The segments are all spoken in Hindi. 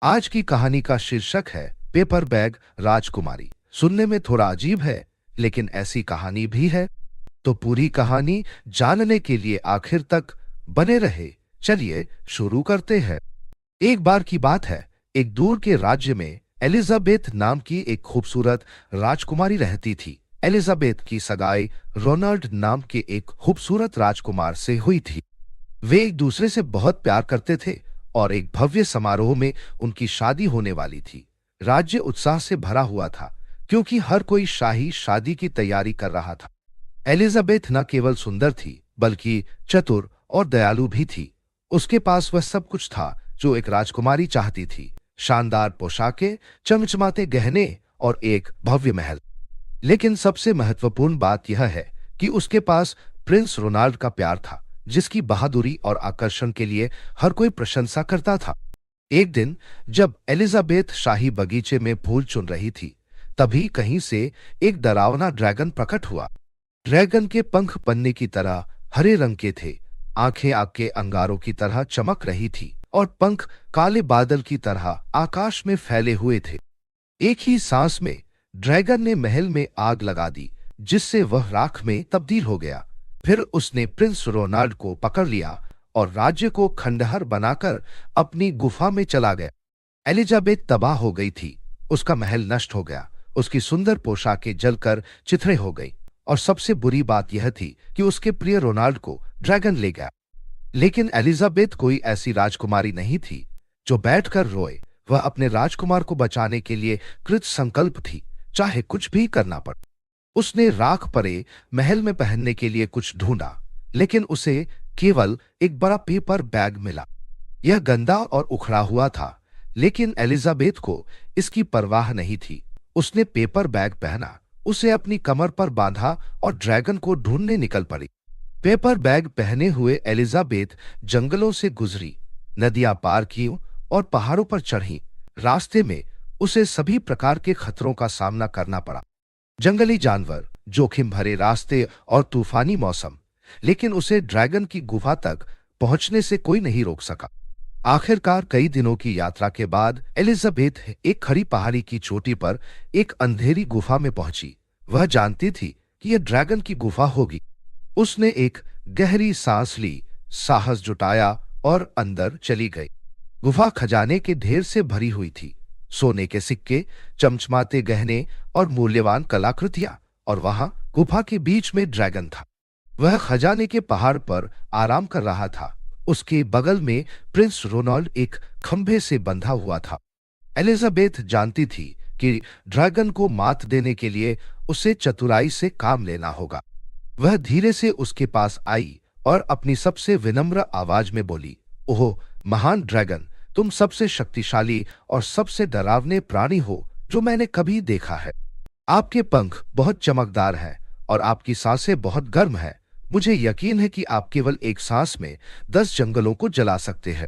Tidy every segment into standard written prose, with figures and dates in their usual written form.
आज की कहानी का शीर्षक है पेपर बैग राजकुमारी। सुनने में थोड़ा अजीब है, लेकिन ऐसी कहानी भी है। तो पूरी कहानी जानने के लिए आखिर तक बने रहे। चलिए शुरू करते हैं। एक बार की बात है, एक दूर के राज्य में एलिजाबेथ नाम की एक खूबसूरत राजकुमारी रहती थी। एलिजाबेथ की सगाई रोनाल्ड नाम के एक खूबसूरत राजकुमार से हुई थी। वे एक दूसरे से बहुत प्यार करते थे और एक भव्य समारोह में उनकी शादी होने वाली थी। राज्य उत्साह से भरा हुआ था, क्योंकि हर कोई शाही शादी की तैयारी कर रहा था। एलिजाबेथ न केवल सुंदर थी, बल्कि चतुर और दयालु भी थी। उसके पास वह सब कुछ था जो एक राजकुमारी चाहती थी: शानदार पोशाकें, चमचमाते गहने और एक भव्य महल। लेकिन सबसे महत्वपूर्ण बात यह है कि उसके पास प्रिंस रोनाल्ड का प्यार था, जिसकी बहादुरी और आकर्षण के लिए हर कोई प्रशंसा करता था। एक दिन जब एलिजाबेथ शाही बगीचे में फूल चुन रही थी, तभी कहीं से एक डरावना ड्रैगन प्रकट हुआ। ड्रैगन के पंख पन्ने की तरह हरे रंग के थे, आंखें आग के अंगारों की तरह चमक रही थी और पंख काले बादल की तरह आकाश में फैले हुए थे। एक ही सांस में ड्रैगन ने महल में आग लगा दी, जिससे वह राख में तब्दील हो गया। फिर उसने प्रिंस रोनाल्ड को पकड़ लिया और राज्य को खंडहर बनाकर अपनी गुफा में चला गया। एलिजाबेथ तबाह हो गई थी। उसका महल नष्ट हो गया, उसकी सुंदर पोशाकें जलकर चिथड़े हो गई, और सबसे बुरी बात यह थी कि उसके प्रिय रोनाल्ड को ड्रैगन ले गया। लेकिन एलिजाबेथ कोई ऐसी राजकुमारी नहीं थी जो बैठकर रोए। वह अपने राजकुमार को बचाने के लिए कृत संकल्प थी, चाहे कुछ भी करना पड़े। उसने राख परे महल में पहनने के लिए कुछ ढूंढा, लेकिन उसे केवल एक बड़ा पेपर बैग मिला। यह गंदा और उखड़ा हुआ था, लेकिन एलिजाबेथ को इसकी परवाह नहीं थी। उसने पेपर बैग पहना, उसे अपनी कमर पर बांधा और ड्रैगन को ढूंढने निकल पड़ी। पेपर बैग पहने हुए एलिजाबेथ जंगलों से गुजरी, नदियां पार की और पहाड़ों पर चढ़ी। रास्ते में उसे सभी प्रकार के खतरों का सामना करना पड़ा: जंगली जानवर, जोखिम भरे रास्ते और तूफानी मौसम। लेकिन उसे ड्रैगन की गुफा तक पहुंचने से कोई नहीं रोक सका। आखिरकार कई दिनों की यात्रा के बाद एलिजाबेथ एक खड़ी पहाड़ी की चोटी पर एक अंधेरी गुफा में पहुंची। वह जानती थी कि यह ड्रैगन की गुफा होगी। उसने एक गहरी सांस ली, साहस जुटाया और अंदर चली गई। गुफा खजाने के ढेर से भरी हुई थी: सोने के सिक्के, चमचमाते गहने और मूल्यवान कलाकृतियां। और वहां गुफा के बीच में ड्रैगन था। वह खजाने के पहाड़ पर आराम कर रहा था। उसके बगल में प्रिंस रोनाल्ड एक खंभे से बंधा हुआ था। एलिजाबेथ जानती थी कि ड्रैगन को मात देने के लिए उसे चतुराई से काम लेना होगा। वह धीरे से उसके पास आई और अपनी सबसे विनम्र आवाज में बोली: ओह महान ड्रैगन, तुम सबसे शक्तिशाली और सबसे डरावने प्राणी हो जो मैंने कभी देखा है। आपके पंख बहुत चमकदार हैं और आपकी सांसें बहुत गर्म हैं। मुझे यकीन है कि आप केवल एक सांस में 10 जंगलों को जला सकते हैं।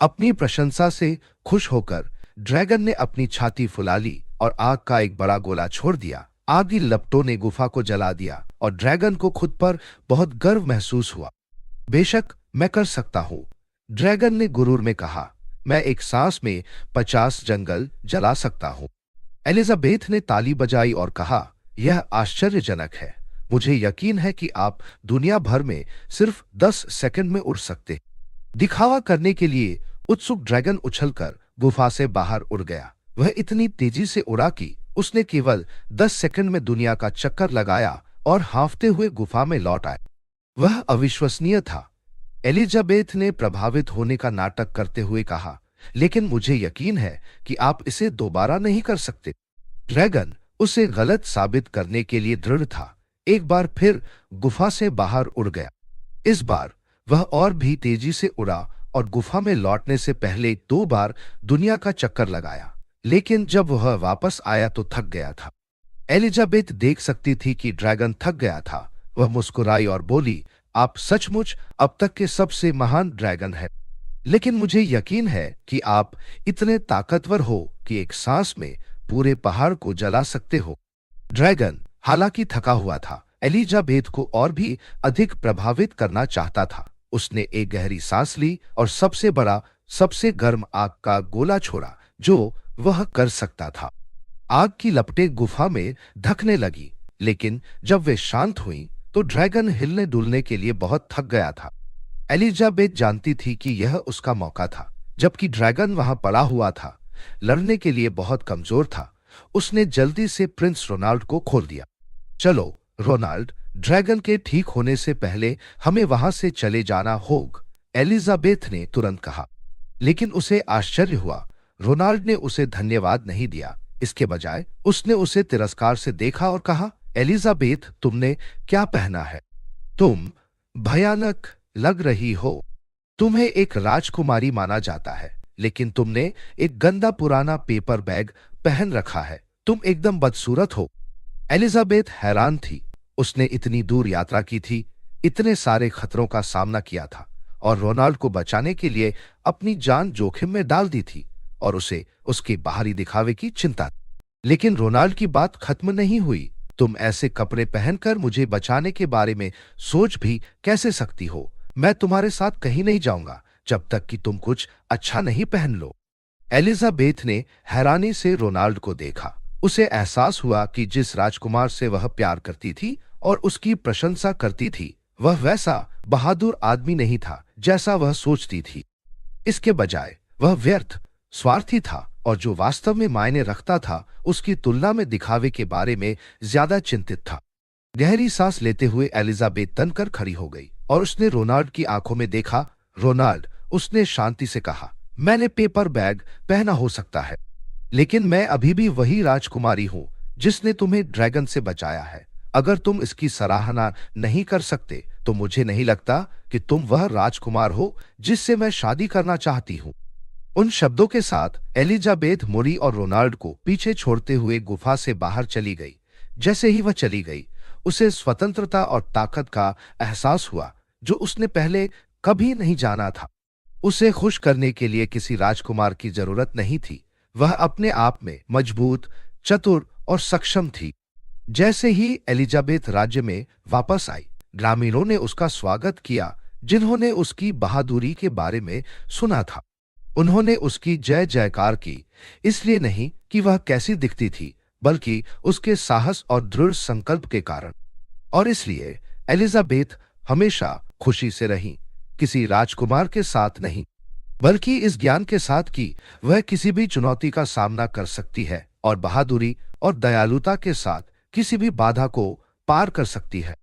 अपनी प्रशंसा से खुश होकर ड्रैगन ने अपनी छाती फुला ली और आग का एक बड़ा गोला छोड़ दिया। आग की लपटों ने गुफा को जला दिया और ड्रैगन को खुद पर बहुत गर्व महसूस हुआ। बेशक मैं कर सकता हूं, ड्रैगन ने गुरूर में कहा। मैं एक सांस में 50 जंगल जला सकता हूं। एलिजाबेथ ने ताली बजाई और कहा, यह आश्चर्यजनक है। मुझे यकीन है कि आप दुनिया भर में सिर्फ 10 सेकंड में उड़ सकते। दिखावा करने के लिए उत्सुक ड्रैगन उछलकर गुफा से बाहर उड़ गया। वह इतनी तेजी से उड़ा कि उसने केवल 10 सेकंड में दुनिया का चक्कर लगाया और हाँफते हुए गुफा में लौट आया। वह अविश्वसनीय था। एलिजाबेथ ने प्रभावित होने का नाटक करते हुए कहा, लेकिन मुझे यकीन है कि आप इसे दोबारा नहीं कर सकते। ड्रैगन उसे गलत साबित करने के लिए दृढ़ था। एक बार फिर गुफा से बाहर उड़ गया। इस बार वह और भी तेजी से उड़ा और गुफा में लौटने से पहले 2 बार दुनिया का चक्कर लगाया। लेकिन जब वह वापस आया तो थक गया था। एलिजाबेथ देख सकती थी कि ड्रैगन थक गया था। वह मुस्कुराई और बोली, आप सचमुच अब तक के सबसे महान ड्रैगन हैं। लेकिन मुझे यकीन है कि आप इतने ताकतवर हो कि एक सांस में पूरे पहाड़ को जला सकते हो। ड्रैगन हालांकि थका हुआ था, एलिजाबेथ को और भी अधिक प्रभावित करना चाहता था। उसने एक गहरी सांस ली और सबसे बड़ा, सबसे गर्म आग का गोला छोड़ा, जो वह कर सकता था। आग की लपटें गुफा में धकने लगी, लेकिन जब वे शांत हुईं, तो ड्रैगन हिलने डुलने के लिए बहुत थक गया था। एलिजाबेथ जानती थी कि यह उसका मौका था, जबकि ड्रैगन वहां पड़ा हुआ था, लड़ने के लिए बहुत कमजोर था। उसने जल्दी से प्रिंस रोनाल्ड को खोल दिया। चलो रोनाल्ड, ड्रैगन के ठीक होने से पहले हमें वहां से चले जाना होगा, एलिजाबेथ ने तुरंत कहा। लेकिन उसे आश्चर्य हुआ। रोनाल्ड ने उसे धन्यवाद नहीं दिया। इसके बजाय उसने उसे तिरस्कार से देखा और कहा, एलिजाबेथ, तुमने क्या पहना है? तुम भयानक लग रही हो। तुम्हें एक राजकुमारी माना जाता है, लेकिन तुमने एक गंदा पुराना पेपर बैग पहन रखा है। तुम एकदम बदसूरत हो। एलिजाबेथ हैरान थी। उसने इतनी दूर यात्रा की थी, इतने सारे खतरों का सामना किया था और रोनाल्ड को बचाने के लिए अपनी जान जोखिम में डाल दी थी, और उसे उसके बाहरी दिखावे की चिंता थी। लेकिन रोनाल्ड की बात खत्म नहीं हुई। तुम ऐसे कपड़े पहनकर मुझे बचाने के बारे में सोच भी कैसे सकती हो? मैं तुम्हारे साथ कहीं नहीं जाऊंगा जब तक कि तुम कुछ अच्छा नहीं पहन लो। एलिजाबेथ ने हैरानी से रोनाल्ड को देखा। उसे एहसास हुआ कि जिस राजकुमार से वह प्यार करती थी और उसकी प्रशंसा करती थी, वह वैसा बहादुर आदमी नहीं था जैसा वह सोचती थी। इसके बजाय वह व्यर्थ, स्वार्थी था और जो वास्तव में मायने रखता था, उसकी तुलना में दिखावे के बारे में ज्यादा चिंतित था। गहरी सांस लेते हुए एलिजाबेथ तनकर खड़ी हो गई और उसने रोनाल्ड की आंखों में देखा। रोनाल्ड, उसने शांति से कहा, मैंने पेपर बैग पहना हो सकता है, लेकिन मैं अभी भी वही राजकुमारी हूं जिसने तुम्हें ड्रैगन से बचाया है। अगर तुम इसकी सराहना नहीं कर सकते, तो मुझे नहीं लगता कि तुम वह राजकुमार हो जिससे मैं शादी करना चाहती हूं। उन शब्दों के साथ एलिजाबेथ मुड़ी और रोनाल्ड को पीछे छोड़ते हुए गुफा से बाहर चली गई। जैसे ही वह चली गई, उसे स्वतंत्रता और ताकत का एहसास हुआ जो उसने पहले कभी नहीं जाना था। उसे खुश करने के लिए किसी राजकुमार की जरूरत नहीं थी। वह अपने आप में मजबूत, चतुर और सक्षम थी। जैसे ही एलिजाबेथ राज्य में वापस आई, ग्रामीणों ने उसका स्वागत किया, जिन्होंने उसकी बहादुरी के बारे में सुना था। उन्होंने उसकी जय जयकार की, इसलिए नहीं कि वह कैसी दिखती थी, बल्कि उसके साहस और दृढ़ संकल्प के कारण। और इसलिए एलिजाबेथ हमेशा खुशी से रही, किसी राजकुमार के साथ नहीं, बल्कि इस ज्ञान के साथ कि वह किसी भी चुनौती का सामना कर सकती है और बहादुरी और दयालुता के साथ किसी भी बाधा को पार कर सकती है।